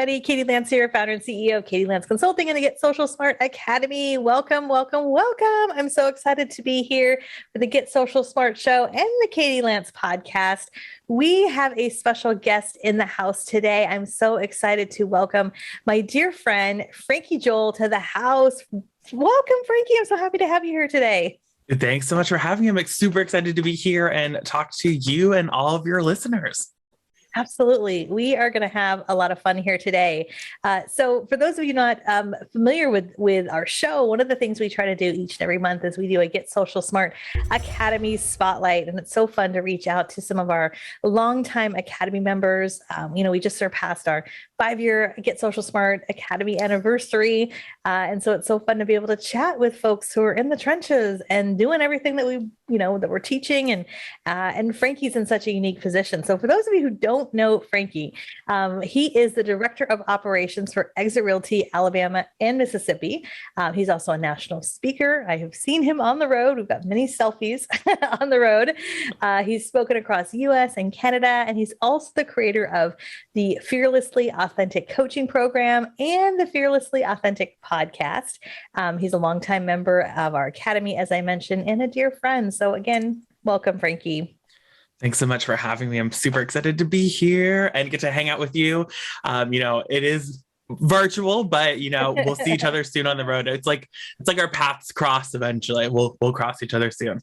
everybody. Katie Lance here, founder and CEO of Katie Lance Consulting and the Get Social Smart Academy. Welcome, welcome, welcome. I'm so excited to be here for the Get Social Smart show and the Katie Lance podcast. We have a special guest in the house today. I'm so excited to welcome my dear friend, Frankie Joel, to the house. Welcome, Frankie. I'm so happy to have you here today. Thanks so much for having me. I'm super excited to be here and talk to you and all of your listeners. Absolutely. We are going to have a lot of fun here today. So for those of you not familiar with our show, one of the things we try to do each and every month is we do a Get Social Smart Academy Spotlight. And it's so fun to reach out to some of our longtime Academy members. We just surpassed our 5-year Get Social Smart Academy anniversary. And so it's so fun to be able to chat with folks who are in the trenches and doing everything that that we're teaching. And Frankie's in such a unique position. So for those of you who don't know Frankie, he is the Director of Operations for Exit Realty, Alabama and Mississippi. He's also a national speaker. I have seen him on the road. We've got many selfies on the road. He's spoken across US and Canada, and he's also the creator of the Fearlessly Authentic Coaching Program and the Fearlessly Authentic podcast. He's a longtime member of our Academy, as I mentioned, and a dear friend. So again, welcome, Frankie. Thanks so much for having me. I'm super excited to be here and get to hang out with you. It is virtual, but we'll see each other soon on the road. It's like our paths cross eventually. We'll cross each other soon.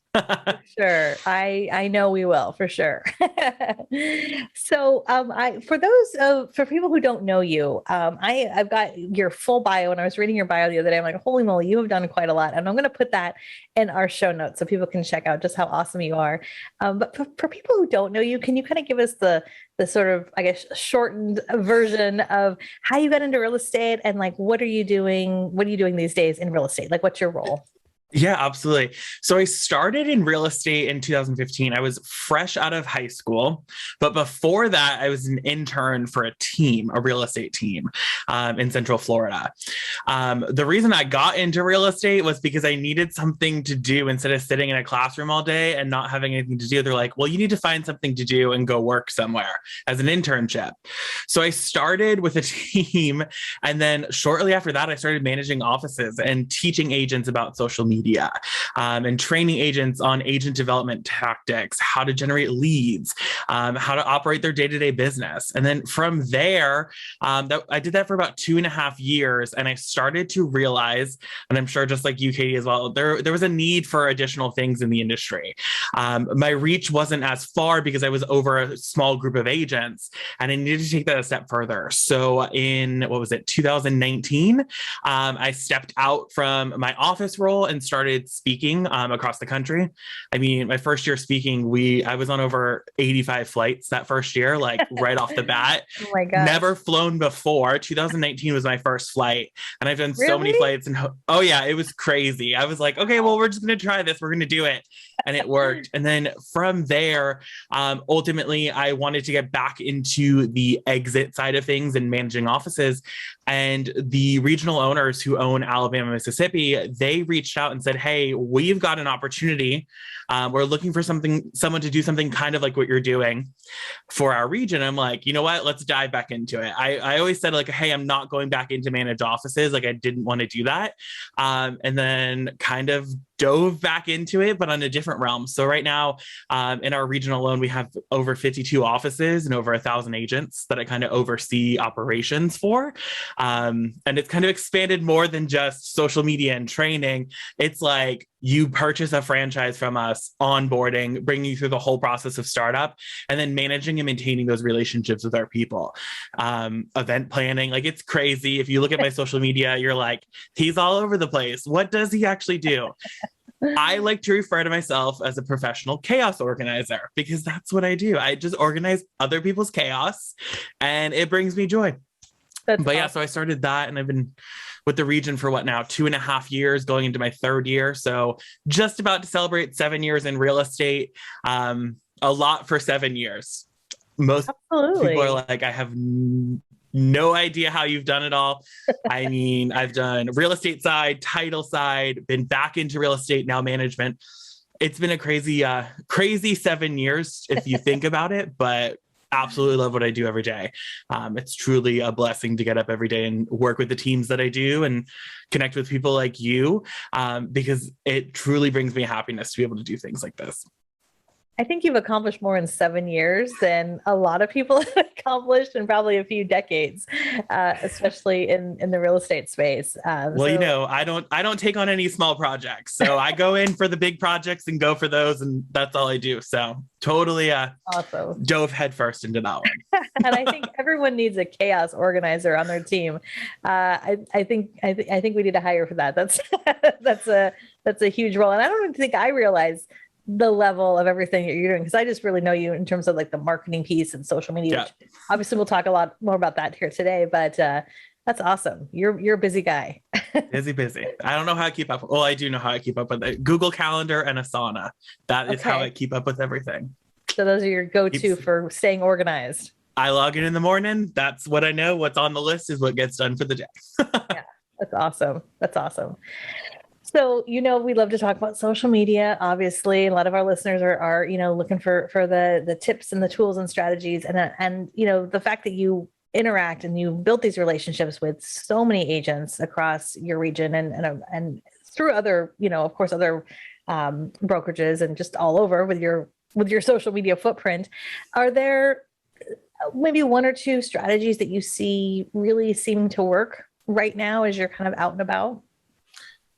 Sure. I know we will, for sure. So for people who don't know you, I've got your full bio, and I was reading your bio the other day. I'm like, holy moly, you have done quite a lot. And I'm going to put that in our show notes so people can check out just how awesome you are. But for people who don't know you, can you kind of give us the sort of, I guess, shortened version of how you got into real estate and like, what are you doing? What are you doing these days in real estate? Like, what's your role? Yeah, absolutely. So I started in real estate in 2015. I was fresh out of high school, but before that, I was an intern for a real estate team in Central Florida. The reason I got into real estate was because I needed something to do instead of sitting in a classroom all day and not having anything to do. They're like, well, you need to find something to do and go work somewhere as an internship. So I started with a team. And then shortly after that, I started managing offices and teaching agents about social media. And training agents on agent development tactics, how to generate leads, how to operate their day-to-day business. And then from there, I did that for about 2.5 years. And I started to realize, and I'm sure just like you, Katie, as well, there was a need for additional things in the industry. My reach wasn't as far because I was over a small group of agents, and I needed to take that a step further. So in, 2019, I stepped out from my office role and started speaking across the country. I mean, my first year speaking, I was on over 85 flights that first year, like right off the bat. Oh my God. Never flown before. 2019 was my first flight, and I've done so many flights. And oh yeah, it was crazy. I was like, okay, well, we're just going to try this. We're going to do it. And it worked. And then from there, ultimately, I wanted to get back into the exit side of things and managing offices. And the regional owners who own Alabama, Mississippi, they reached out and said, hey, we've got an opportunity. We're looking for someone to do something kind of like what you're doing for our region. I'm like, you know what? Let's dive back into it. I always said like, hey, I'm not going back into managed offices. Like I didn't want to do that. And then kind of dove back into it, but on a different realm. So right now, in our region alone, we have over 52 offices and over 1,000 agents that I kind of oversee operations for. And it's kind of expanded more than just social media and training. It's like you purchase a franchise from us, onboarding, bringing you through the whole process of startup, and then managing and maintaining those relationships with our people. Event planning, like it's crazy. If you look at my social media, you're like, he's all over the place. What does he actually do? I like to refer to myself as a professional chaos organizer because that's what I do. I just organize other people's chaos and it brings me joy. Yeah, so I started that and I've been with the region for 2.5 years, going into my 3rd year. So just about to celebrate 7 years in real estate. A lot for 7 years. Most people are like, I have no idea how you've done it all. I mean, I've done real estate side, title side, been back into real estate, now management. It's been a crazy 7 years if you think about it, but absolutely love what I do every day. It's truly a blessing to get up every day and work with the teams that I do and connect with people like you, because it truly brings me happiness to be able to do things like this. I think you've accomplished more in 7 years than a lot of people have accomplished in probably a few decades, especially in the real estate space. Well, I don't take on any small projects, so I go in for the big projects and go for those, and that's all I do. So totally, awesome. Dove headfirst into that one. And I think everyone needs a chaos organizer on their team. I think we need to hire for that. That's a huge role, and I don't even think I realize the level of everything that you're doing, because I just really know you in terms of like the marketing piece and social media. Yeah. Which obviously we'll talk a lot more about that here today, but that's awesome. You're a busy guy. busy. I don't know how I keep up. Well, I do know how I keep up with it. Google Calendar and Asana. That is how I keep up with everything. So those are your go-to for staying organized. I log in the morning. That's what I know. What's on the list is what gets done for the day. Yeah, that's awesome. That's awesome. So, we love to talk about social media, obviously. A lot of our listeners are looking for the tips and the tools and strategies. And the fact that you interact and you built these relationships with so many agents across your region and through other, of course, other brokerages and just all over with your social media footprint. Are there maybe one or two strategies that you see really seem to work right now as you're kind of out and about?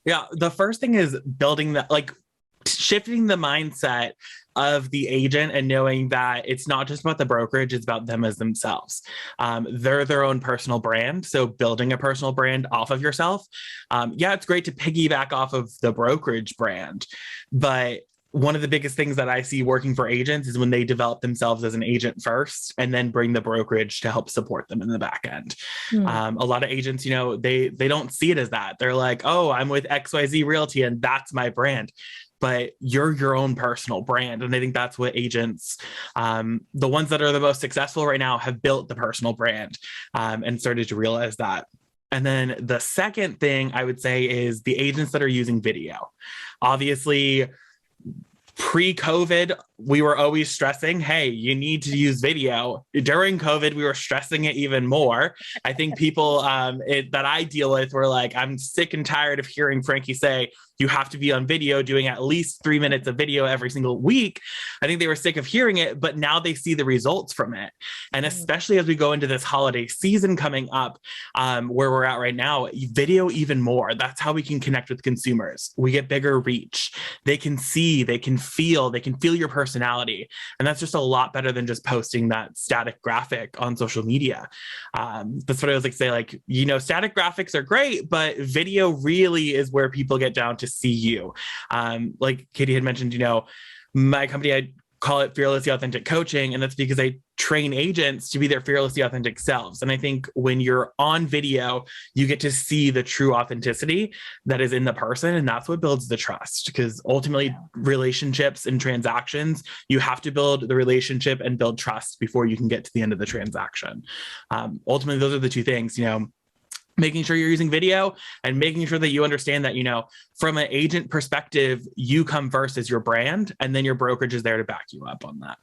Yeah, the first thing is shifting the mindset of the agent and knowing that it's not just about the brokerage, it's about them as themselves. They're their own personal brand. So building a personal brand off of yourself. It's great to piggyback off of the brokerage brand, but one of the biggest things that I see working for agents is when they develop themselves as an agent first and then bring the brokerage to help support them in the back end. A lot of agents, they don't see it as that. They're like, oh, I'm with XYZ Realty and that's my brand. But you're your own personal brand. And I think that's what agents, the ones that are the most successful right now, have built the personal brand and started to realize that. And then the second thing I would say is the agents that are using video. Obviously, pre-COVID, we were always stressing, hey, you need to use video. During COVID, we were stressing it even more. I think people that I deal with were like, I'm sick and tired of hearing Frankie say, you have to be on video doing at least 3 minutes of video every single week. I think they were sick of hearing it, but now they see the results from it. And especially as we go into this holiday season coming up, where we're at right now, video even more. That's how we can connect with consumers. We get bigger reach. They can see, they can feel your personality. And that's just a lot better than just posting that static graphic on social media. That's what I was like say, static graphics are great, but video really is where people get down to see you. Like Katie had mentioned, my company, I call it Fearlessly Authentic Coaching. And that's because I train agents to be their fearlessly authentic selves. And I think when you're on video, you get to see the true authenticity that is in the person. And that's what builds the trust, because ultimately relationships and transactions, you have to build the relationship and build trust before you can get to the end of the transaction. Ultimately, those are the two things, making sure you're using video and making sure that you understand that, from an agent perspective, you come first as your brand, and then your brokerage is there to back you up on that.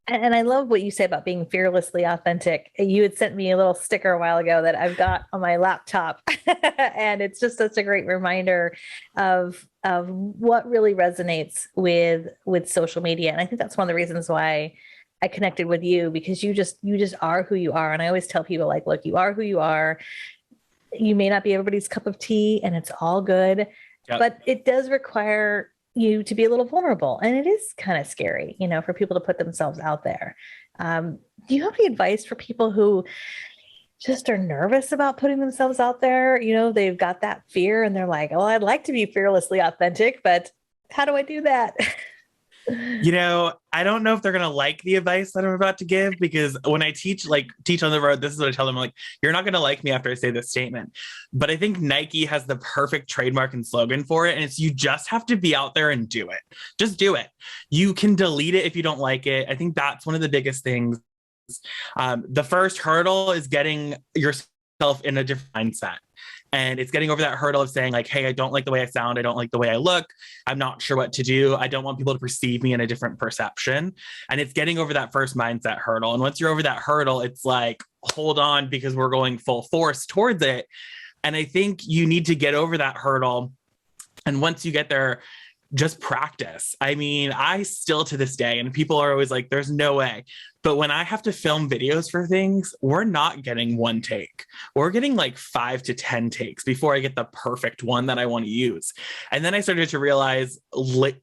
And I love what you say about being fearlessly authentic. You had sent me a little sticker a while ago that I've got on my laptop, and it's just such a great reminder of what really resonates with social media. And I think that's one of the reasons why I connected with you, because you just are who you are. And I always tell people, like, look, you are who you are. You may not be everybody's cup of tea, and it's all good, but it does require you to be a little vulnerable. And it is kind of scary, for people to put themselves out there. Do you have any advice for people who just are nervous about putting themselves out there? They've got that fear and they're like, oh, I'd like to be fearlessly authentic, but how do I do that? I don't know if they're going to like the advice that I'm about to give, because when I teach on the road, this is what I tell them, like, you're not going to like me after I say this statement. But I think Nike has the perfect trademark and slogan for it. And it's, you just have to be out there and do it. Just do it. You can delete it if you don't like it. I think that's one of the biggest things. The first hurdle is getting yourself in a different mindset. And it's getting over that hurdle of saying like, hey, I don't like the way I sound. I don't like the way I look. I'm not sure what to do. I don't want people to perceive me in a different perception. And it's getting over that first mindset hurdle. And once you're over that hurdle, it's like, hold on, because we're going full force towards it. And I think you need to get over that hurdle. And once you get there, just practice. I mean, I still to this day, and people are always like, there's no way. But when I have to film videos for things, we're not getting one take. We're getting like 5 to 10 takes before I get the perfect one that I want to use. And then I started to realize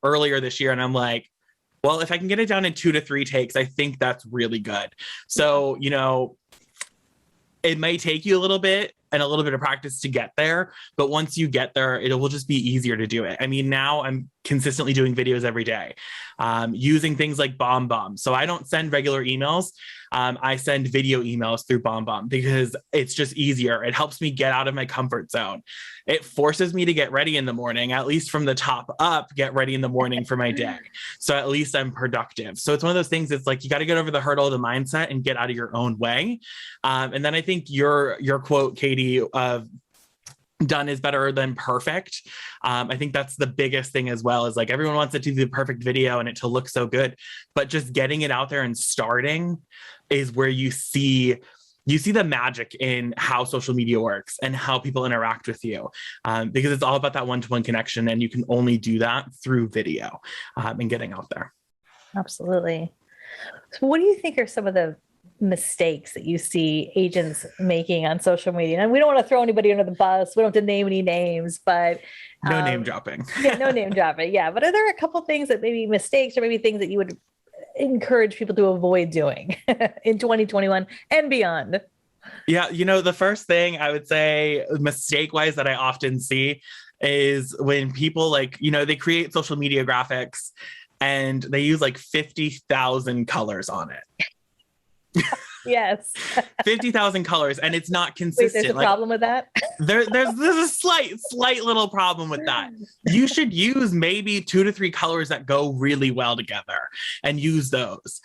earlier this year, and I'm like, well, if I can get it down in 2 to 3 takes, I think that's really good. So, you know, it may take you a little bit and a little bit of practice to get there. But once you get there, it will just be easier to do it. I mean, now I'm consistently doing videos every day, using things like BombBomb. So I don't send regular emails. I send video emails through BombBomb because it's just easier. It helps me get out of my comfort zone. It forces me to get ready in the morning, at least from the top up, get ready in the morning for my day. So at least I'm productive. So it's one of those things. It's like, you got to get over the hurdle of the mindset and get out of your own way. And then I think your quote, Katie, of done is better than perfect. I think that's the biggest thing as well, is like everyone wants it to be the perfect video and it to look so good, but just getting it out there and starting is where you see the magic in how social media works and how people interact with you, because it's all about that one-to-one connection, and you can only do that through video and getting out there. Absolutely. So what do you think are some of the mistakes that you see agents making on social media? And we don't want to throw anybody under the bus. We don't have to name any names, but no name dropping. Yeah, no name dropping. Yeah. But are there a couple things that maybe mistakes or maybe things that you would encourage people to avoid doing in 2021 and beyond? Yeah. You know, the first thing I would say mistake wise that I often see is when people like, you know, they create social media graphics and they use like 50,000 colors on it. Yes. 50,000 colors, and it's not consistent. Wait, there's a problem with that? There's a slight little problem with that. You should use maybe 2 to 3 colors that go really well together and use those,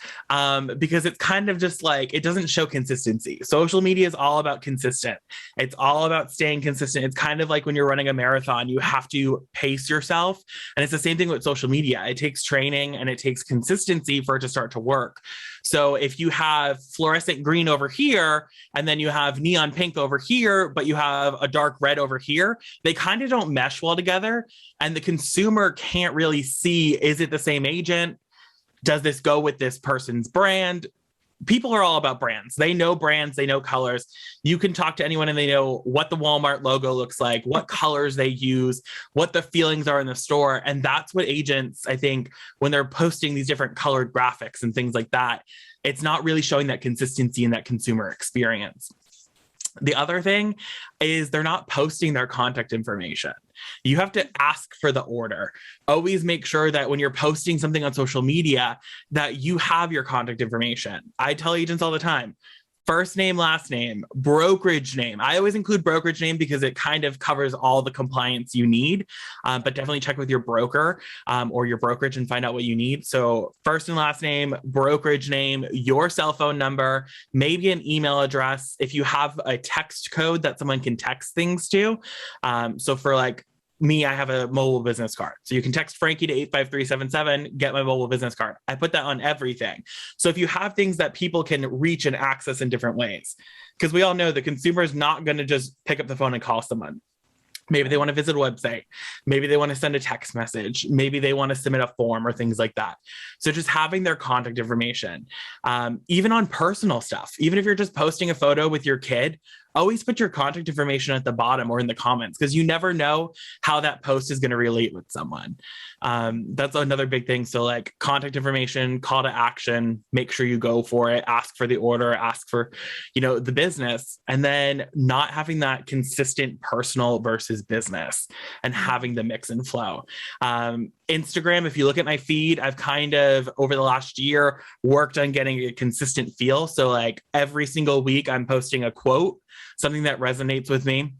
because it's kind of just like, it doesn't show consistency. Social media is all about consistent. It's all about staying consistent. It's kind of like when you're running a marathon, you have to pace yourself. And it's the same thing with social media. It takes training and it takes consistency for it to start to work. So if you have fluorescent green over here, and then you have neon pink over here, but you have a dark red over here, they kind of don't mesh well together. And the consumer can't really see, is it the same agent? Does this go with this person's brand? People are all about brands. They know brands, they know colors. You can talk to anyone and they know what the Walmart logo looks like, what colors they use, what the feelings are in the store. And that's what agents, I think, when they're posting these different colored graphics and things like that, it's not really showing that consistency in that consumer experience. The other thing is they're not posting their contact information. You have to ask for the order. Always make sure that when you're posting something on social media, that you have your contact information. I tell agents all the time, first name, last name, brokerage name. I always include brokerage name because it kind of covers all the compliance you need, but definitely check with your broker or your brokerage and find out what you need. So first and last name, brokerage name, your cell phone number, maybe an email address. If you have a text code that someone can text things to. So for like me, I have a mobile business card. So you can text Frankie to 85377, get my mobile business card. I put that on everything. So if you have things that people can reach and access in different ways, because we all know the consumer is not going to just pick up the phone and call someone. Maybe they want to visit a website. Maybe they want to send a text message. Maybe they want to submit a form or things like that. So just having their contact information, even on personal stuff, even if you're just posting a photo with your kid, always put your contact information at the bottom or in the comments, because you never know how that post is going to relate with someone. That's another big thing. So like contact information, call to action, make sure you go for it, ask for the order, ask for, you know, the business, and then not having that consistent personal versus business and having the mix and flow. Instagram, if you look at my feed, I've kind of over the last year worked on getting a consistent feel. So like every single week I'm posting a quote, something that resonates with me.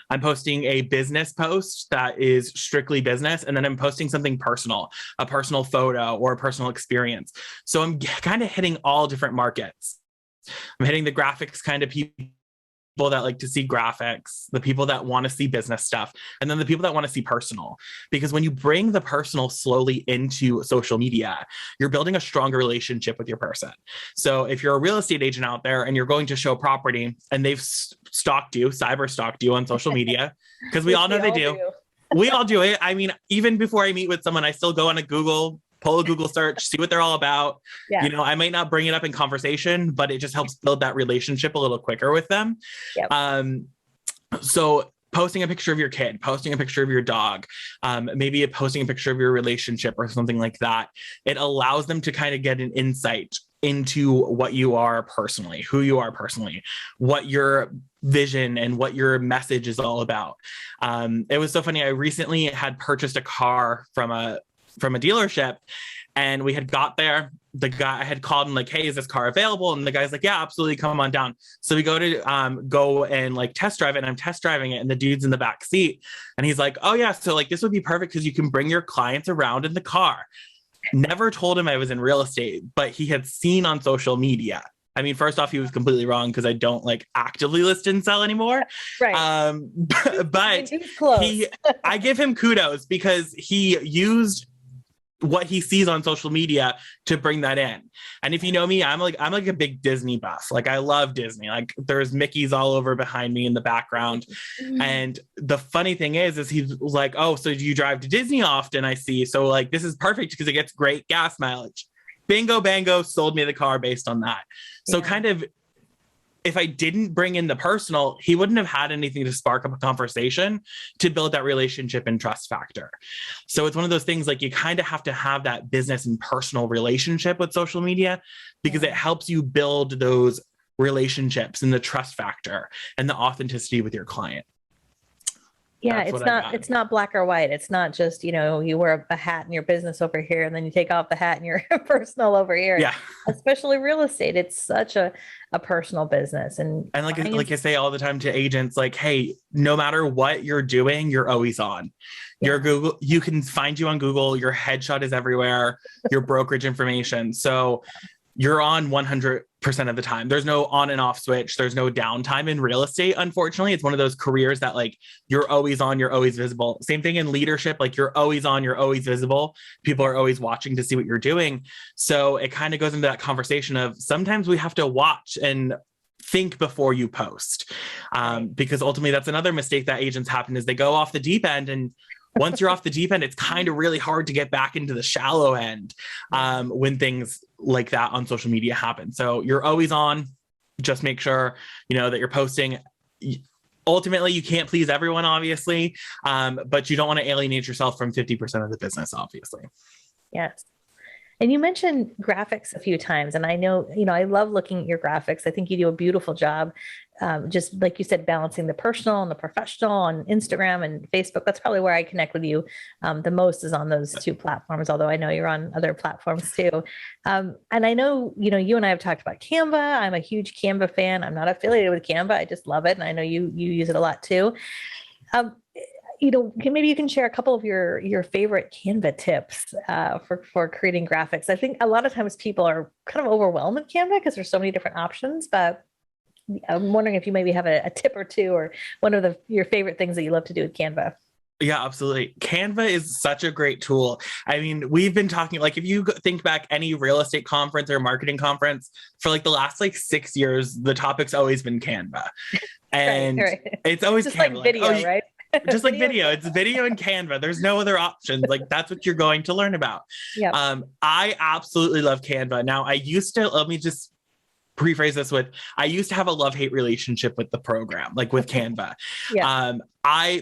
I'm posting a business post that is strictly business, and then I'm posting something personal, a personal photo or a personal experience. So I'm kind of hitting all different markets. I'm hitting the graphics kind of people people that like to see graphics, the people that want to see business stuff, and then the people that want to see personal. Because when you bring the personal slowly into social media, you're building a stronger relationship with your person. So if you're a real estate agent out there and you're going to show a property and they've stalked you, cyber stalked you on social media, because we all know they do. We all do it. I mean, even before I meet with someone, I still go on a Google, pull a Google search, see what they're all about. Yeah. You know, I might not bring it up in conversation, but it just helps build that relationship a little quicker with them. Yep. So posting a picture of your kid, posting a picture of your dog, maybe posting a picture of your relationship or something like that, it allows them to kind of get an insight into what you are personally, who you are personally, what your vision and what your message is all about. It was so funny. I recently had purchased a car from a dealership, and we had got there. The guy, I had called him like, hey, is this car available? And the guy's like, yeah, absolutely, come on down. So we go and like test drive it, and I'm test driving it, and the dude's in the back seat, and he's like, oh yeah, so like this would be perfect because you can bring your clients around in the car. Never told him I was in real estate, but he had seen on social media. I mean, first off, he was completely wrong because I don't like actively list and sell anymore. Right. But I give him kudos because he used what he sees on social media to bring that in. And if you know me, I'm like a big Disney buff. Like I love Disney. Like there's Mickey's all over behind me in the background. And the funny thing is he's like, oh, so do you drive to Disney often? I see. So like, this is perfect because it gets great gas mileage. Bingo, bango, sold me the car based on that. So kind of, if I didn't bring in the personal, he wouldn't have had anything to spark up a conversation to build that relationship and trust factor. So it's one of those things like you kind of have to have that business and personal relationship with social media because it helps you build those relationships and the trust factor and the authenticity with your client. Yeah, it's not black or white. It's not just, you know, you wear a hat in your business over here and then you take off the hat and you're personal over here. Yeah. Especially real estate. It's such a personal business. And like I say all the time to agents, like, hey, no matter what you're doing, you're always on. Your Google, you can find you on Google. Your headshot is everywhere, your brokerage information. So you're on 100% of the time. There's no on and off switch. There's no downtime in real estate. Unfortunately, it's one of those careers that like you're always on, you're always visible. Same thing in leadership. Like you're always on, you're always visible. People are always watching to see what you're doing. So it kind of goes into that conversation of sometimes we have to watch and think before you post. Because ultimately that's another mistake that agents happen is they go off the deep end, and once you're off the deep end, it's kind of really hard to get back into the shallow end when things like that on social media happen. So you're always on. Just make sure, you know, that you're posting. Ultimately, you can't please everyone, obviously, but you don't want to alienate yourself from 50% of the business, obviously. Yes. And you mentioned graphics a few times, and I know, you know, I love looking at your graphics. I think you do a beautiful job. Just like you said, balancing the personal and the professional on Instagram and Facebook. That's probably where I connect with you the most is on those two platforms, although I know you're on other platforms too. And I know, you know, you and I have talked about Canva. I'm a huge Canva fan. I'm not affiliated with Canva. I just love it. And I know you use it a lot too. You know, maybe you can share a couple of your favorite Canva tips for creating graphics. I think a lot of times people are kind of overwhelmed with Canva because there's so many different options, but I'm wondering if you maybe have a tip or two or one of your favorite things that you love to do with Canva. Yeah, absolutely. Canva is such a great tool. I mean, we've been talking, like, if you think back any real estate conference or marketing conference for like the last like 6 years, the topic's always been Canva. And right. It's always just Canva. Like video, right? Just like video. It's video and Canva. There's no other options. Like that's what you're going to learn about. Yep. I absolutely love Canva. Now let me just rephrase this I used to have a love-hate relationship with the program, like with Canva. Yeah.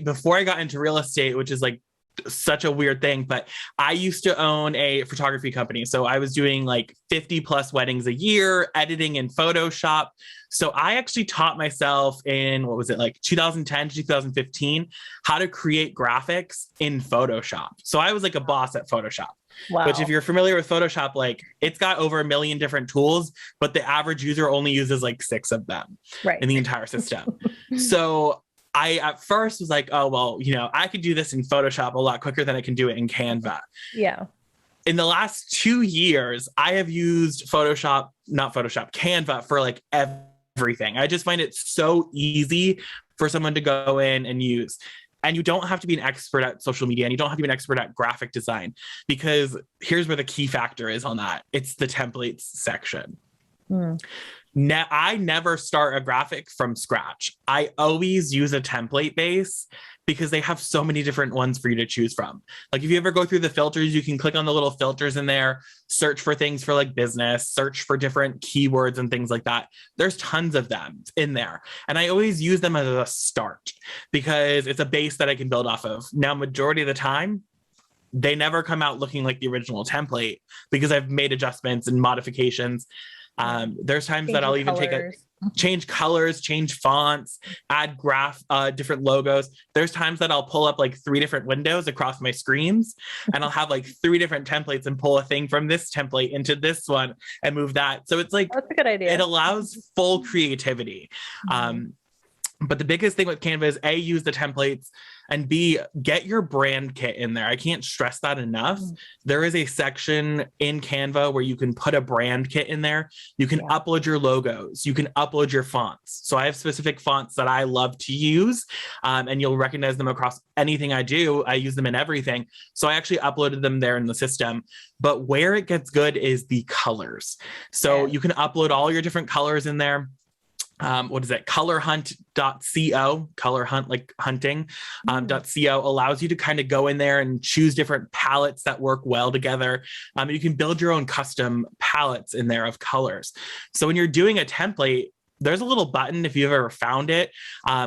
Before I got into real estate, which is like such a weird thing, but I used to own a photography company. So I was doing like 50 plus weddings a year, editing in Photoshop. So I actually taught myself in, 2010 to 2015, how to create graphics in Photoshop. So I was like a boss at Photoshop. Wow. Which if you're familiar with Photoshop, like it's got over 1 million different tools, but the average user only uses like 6 of them in the entire system. So I at first was like, oh, well, you know, I could do this in Photoshop a lot quicker than I can do it in Canva. Yeah. In the last 2 years, I have used Canva for like everything. I just find it so easy for someone to go in and use. And you don't have to be an expert at social media, and you don't have to be an expert at graphic design, because here's where the key factor is on that. It's the templates section. I never start a graphic from scratch. I always use a template base, because they have so many different ones for you to choose from. Like if you ever go through the filters, you can click on the little filters in there, search for things for like business, search for different keywords and things like that. There's tons of them in there. And I always use them as a start, because it's a base that I can build off of. Now, majority of the time, they never come out looking like the original template, because I've made adjustments and modifications. There's times that I'll even change colors, change fonts, add different logos. There's times that I'll pull up like 3 different windows across my screens, and I'll have like 3 different templates and pull a thing from this template into this one and move that. So it's like, that's a good idea. It allows full creativity. But the biggest thing with Canva is A, use the templates, and B, get your brand kit in there. I can't stress that enough. There is a section in Canva where you can put a brand kit in there. You can upload your logos. You can upload your fonts. So I have specific fonts that I love to use, and you'll recognize them across anything I do. I use them in everything. So I actually uploaded them there in the system. But where it gets good is the colors. So you can upload all your different colors in there. What is it? Colorhunt.co, color hunt, like hunting, .co allows you to kind of go in there and choose different palettes that work well together. You can build your own custom palettes in there of colors. So when you're doing a template, there's a little button, if you've ever found it,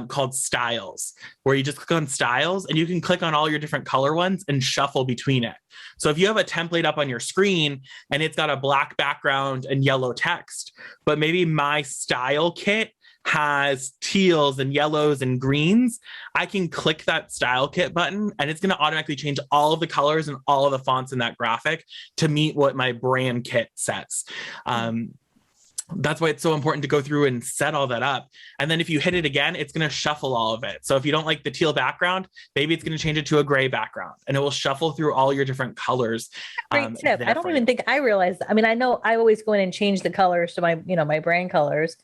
called Styles, where you just click on Styles and you can click on all your different color ones and shuffle between it. So if you have a template up on your screen and it's got a black background and yellow text, but maybe my style kit has teals and yellows and greens, I can click that style kit button and it's going to automatically change all of the colors and all of the fonts in that graphic to meet what my brand kit sets. That's why it's so important to go through and set all that up. And then if you hit it again, it's going to shuffle all of it. So if you don't like the teal background, maybe it's going to change it to a gray background, and it will shuffle through all your different colors. Great tip. I don't even think I realized. I mean, I know I always go in and change the colors to my, my brand colors,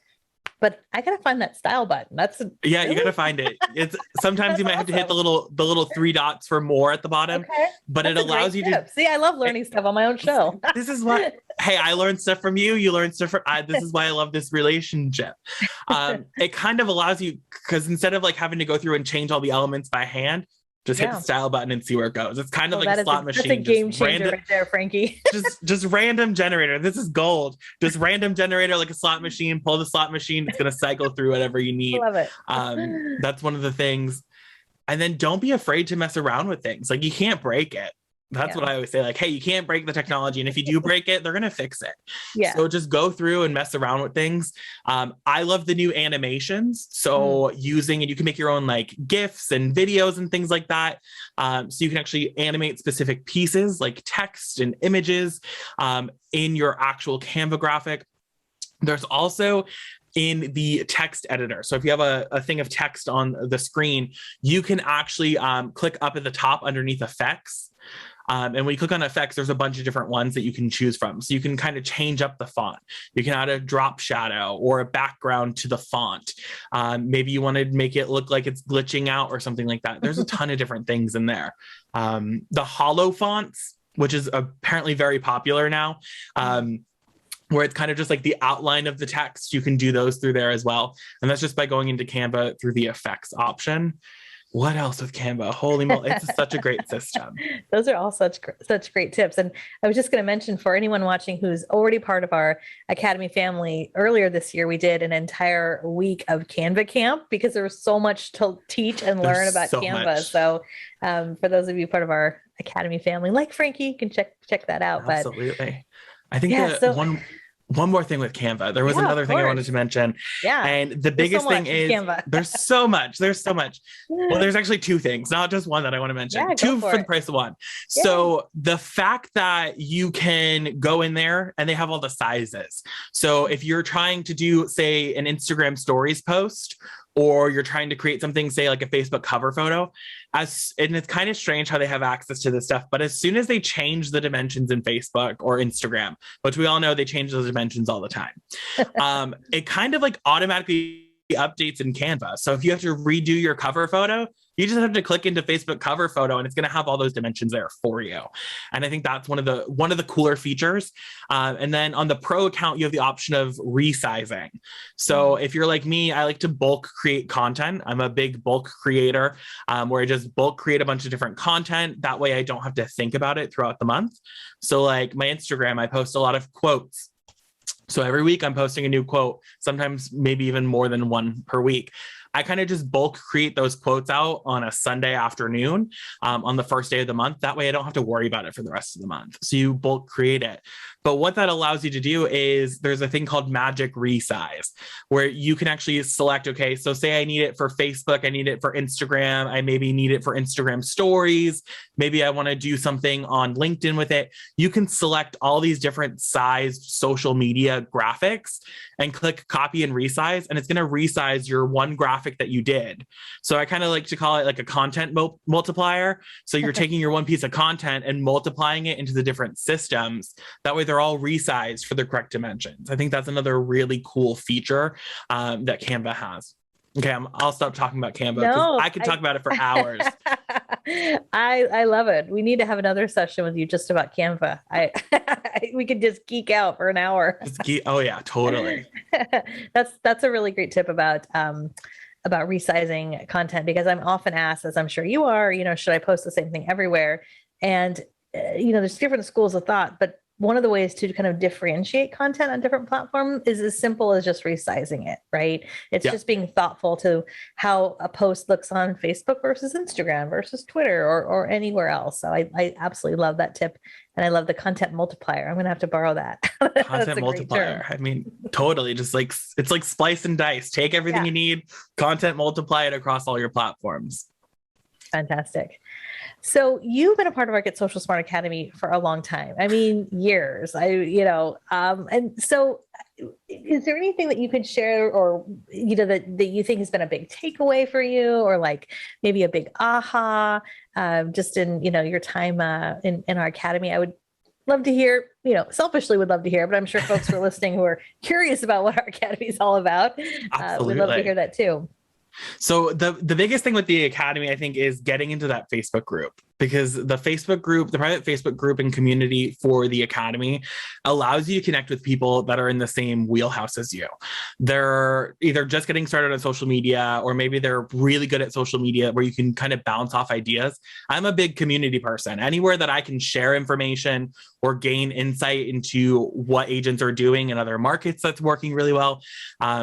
but I got to find that style button. You got to find it. It's sometimes you might have to hit the little 3 dots for more at the bottom, but it allows you to see. I love learning stuff on my own show. This is what, hey, I learned stuff from you. You learned stuff from, this is why I love this relationship. It kind of allows you, because instead of like having to go through and change all the elements by hand, just hit the style button and see where it goes. It's kind of like a slot machine. That's a game changer right there, Frankie. just random generator. This is gold. Just random generator, like a slot machine. Pull the slot machine. It's going to cycle through whatever you need. Love it. That's one of the things. And then don't be afraid to mess around with things. Like you can't break it. That's what I always say. Like, hey, you can't break the technology. And if you do break it, they're going to fix it. So just go through and mess around with things. I love the new animations. So and you can make your own like GIFs and videos and things like that. So you can actually animate specific pieces like text and images in your actual Canva graphic. There's also in the text editor. So if you have a thing of text on the screen, you can actually click up at the top underneath effects. And when you click on effects, there's a bunch of different ones that you can choose from. So you can kind of change up the font. You can add a drop shadow or a background to the font. Maybe you want to make it look like it's glitching out or something like that. There's a ton of different things in there. The hollow fonts, which is apparently very popular now, where it's kind of just like the outline of the text. You can do those through there as well. And that's just by going into Canva through the effects option. What else with Canva? Holy moly, it's such a great system. Those are all such great tips. And I was just going to mention for anyone watching who's already part of our Academy family, earlier this year, we did an entire week of Canva camp because there was so much to teach and learn about Canva. Much. So for those of you part of our Academy family, like Frankie, you can check that out. Absolutely. I think one more thing with Canva. There was another thing I wanted to mention. Yeah. And the biggest thing is there's so much. Well, there's actually 2 things, not just one that I want to mention. Yeah, 2 for the price of 1. Yeah. So the fact that you can go in there and they have all the sizes. So if you're trying to do, say, an Instagram stories post or you're trying to create something, say like a Facebook cover photo, and it's kind of strange how they have access to this stuff, but as soon as they change the dimensions in Facebook or Instagram, which we all know they change those dimensions all the time, it kind of like automatically updates in Canva. So if you have to redo your cover photo, you just have to click into Facebook cover photo and it's going to have all those dimensions there for you. And I think that's one of the cooler features. And then on the pro account, you have the option of resizing. So if you're like me, I like to bulk create content. I'm a big bulk creator, where I just bulk create a bunch of different content. That way I don't have to think about it throughout the month. So like my Instagram, I post a lot of quotes. So every week I'm posting a new quote, sometimes maybe even more than one per week. I kind of just bulk create those quotes out on a Sunday afternoon, on the first day of the month. That way I don't have to worry about it for the rest of the month. So you bulk create it. But what that allows you to do is there's a thing called magic resize, where you can actually select, okay, so say I need it for Facebook, I need it for Instagram, I maybe need it for Instagram stories, maybe I want to do something on LinkedIn with it. You can select all these different sized social media graphics and click copy and resize, and it's going to resize your one graphic that you did. So I kind of like to call it like a content multiplier. So you're taking your one piece of content and multiplying it into the different systems. That way they're all resized for the correct dimensions. I think that's another really cool feature that Canva has. Okay, I'll stop talking about Canva because I could talk about it for hours. I love it. We need to have another session with you just about Canva. We could just geek out for an hour. Oh yeah, totally. That's a really great tip about resizing content, because I'm often asked, as I'm sure you are, should I post the same thing everywhere? And there's different schools of thought, but one of the ways to kind of differentiate content on different platforms is as simple as just resizing it, right? It's just being thoughtful to how a post looks on Facebook versus Instagram versus Twitter or anywhere else. So I absolutely love that tip. And I love the content multiplier. I'm going to have to borrow that. Content multiplier. I mean, totally. Just like, it's like splice and dice. Take everything you need, content multiply it across all your platforms. Fantastic. So you've been a part of our Get Social Smart Academy for a long time. I mean, years. And so is there anything that you could share, or that you think has been a big takeaway for you, or like maybe a big aha, just in your time in our academy? I would love to hear. Selfishly would love to hear, but I'm sure folks who are listening who are curious about what our academy is all about would love to hear that too. So the biggest thing with the academy, I think, is getting into that Facebook group, because the private Facebook group and community for the academy allows you to connect with people that are in the same wheelhouse as you. They're either just getting started on social media, or maybe they're really good at social media where you can kind of bounce off ideas. I'm a big community person. Anywhere that I can share information or gain insight into what agents are doing in other markets that's working really well,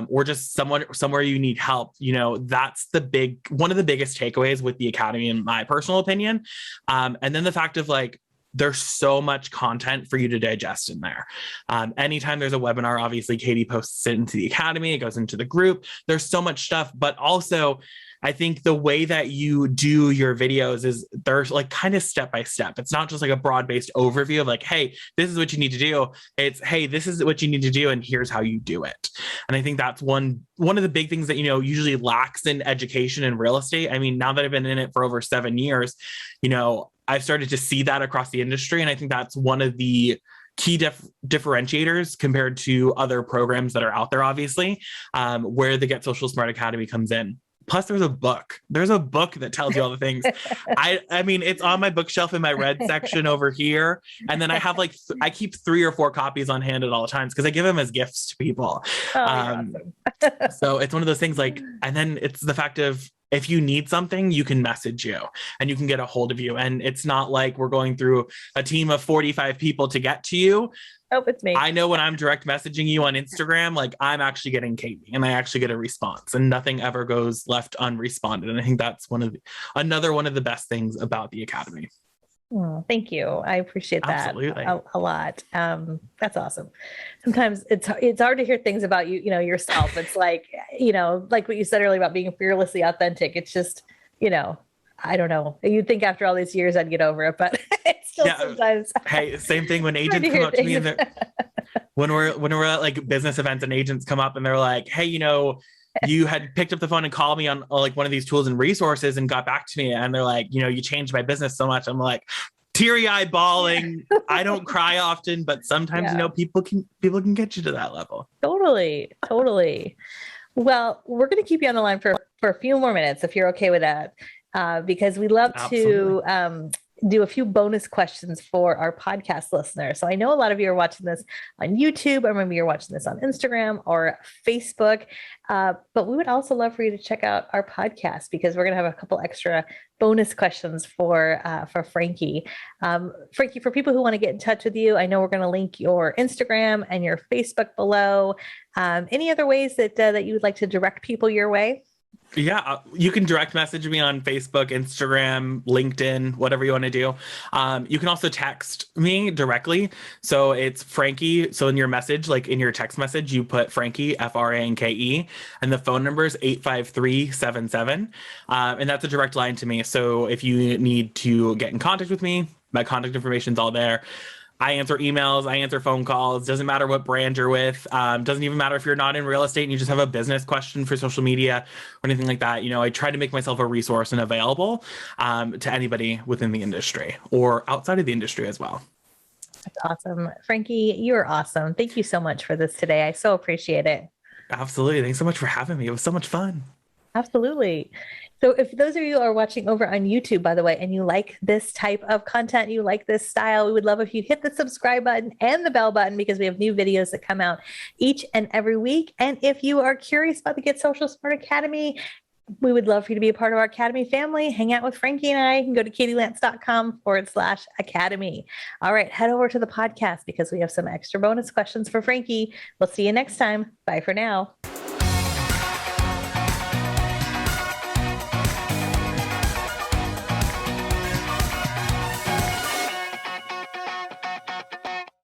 or just somewhere you need help, that's one of the biggest takeaways with the academy, in my personal opinion. And then the fact of like, there's so much content for you to digest in there. Anytime there's a webinar, obviously Katie posts it into the academy, it goes into the group. There's so much stuff, but also I think the way that you do your videos is there's like kind of step by step. It's not just like a broad-based overview of like, hey, this is what you need to do. It's, hey, this is what you need to do, and here's how you do it. And I think that's one of the big things that, usually lacks in education and real estate. I mean, now that I've been in it for over 7 years, I've started to see that across the industry. And I think that's one of the key differentiators compared to other programs that are out there, obviously, where the Get Social Smart Academy comes in. Plus, there's a book. There's a book that tells you all the things. I mean, it's on my bookshelf in my red section over here. And then I have I keep 3 or 4 copies on hand at all times because I give them as gifts to people. Awesome. So it's one of those things and then it's the fact of, if you need something, you can message you and you can get a hold of you. And it's not like we're going through a team of 45 people to get to you. Oh, it's me. I know when I'm direct messaging you on Instagram, like I'm actually getting Katie and I actually get a response, and nothing ever goes left unresponded. And I think that's another one of the best things about the academy. Oh, thank you. I appreciate that Absolutely. a lot. That's awesome. Sometimes it's hard to hear things about yourself. It's like, like what you said earlier about being fearlessly authentic. It's just, I don't know. You'd think after all these years I'd get over it, but it's still sometimes. Hey, same thing when agents come up to me and when we're at like business events and agents come up and they're like, hey, you had picked up the phone and called me on like one of these tools and resources and got back to me. And they're like, you know, you changed my business so much. I'm like, teary-eyed bawling. I don't cry often, but sometimes, you know, people can get you to that level. Totally. Well, we're going to keep you on the line for a few more minutes if you're okay with that, because we love to do a few bonus questions for our podcast listeners. So I know a lot of you are watching this on YouTube, or maybe you're watching this on Instagram or Facebook, but we would also love for you to check out our podcast, because we're going to have a couple extra bonus questions for Frankie. Frankie, for people who want to get in touch with you, I know we're going to link your Instagram and your Facebook below. Any other ways that you would like to direct people your way? Yeah, you can direct message me on Facebook, Instagram, LinkedIn, whatever you want to do. You can also text me directly. So it's Frankie. So in your message, like in your text message, you put Frankie, Franke, and the phone number is 85377. And that's a direct line to me. So if you need to get in contact with me, my contact information is all there. I answer emails, I answer phone calls. Doesn't matter what brand you're with. Doesn't even matter if you're not in real estate and you just have a business question for social media or anything like that. You know, I try to make myself a resource and available to anybody within the industry or outside of the industry as well. That's awesome. Frankie, you're awesome. Thank you so much for this today. I so appreciate it. Absolutely. Thanks so much for having me. It was so much fun. Absolutely. So if those of you are watching over on YouTube, by the way, and you like this type of content, you like this style, we would love if you'd hit the subscribe button and the bell button, because we have new videos that come out each and every week. And if you are curious about the Get Social Smart Academy, we would love for you to be a part of our Academy family. Hang out with Frankie and I. You can go to KatieLance.com/Academy. All right, head over to the podcast, because we have some extra bonus questions for Frankie. We'll see you next time. Bye for now.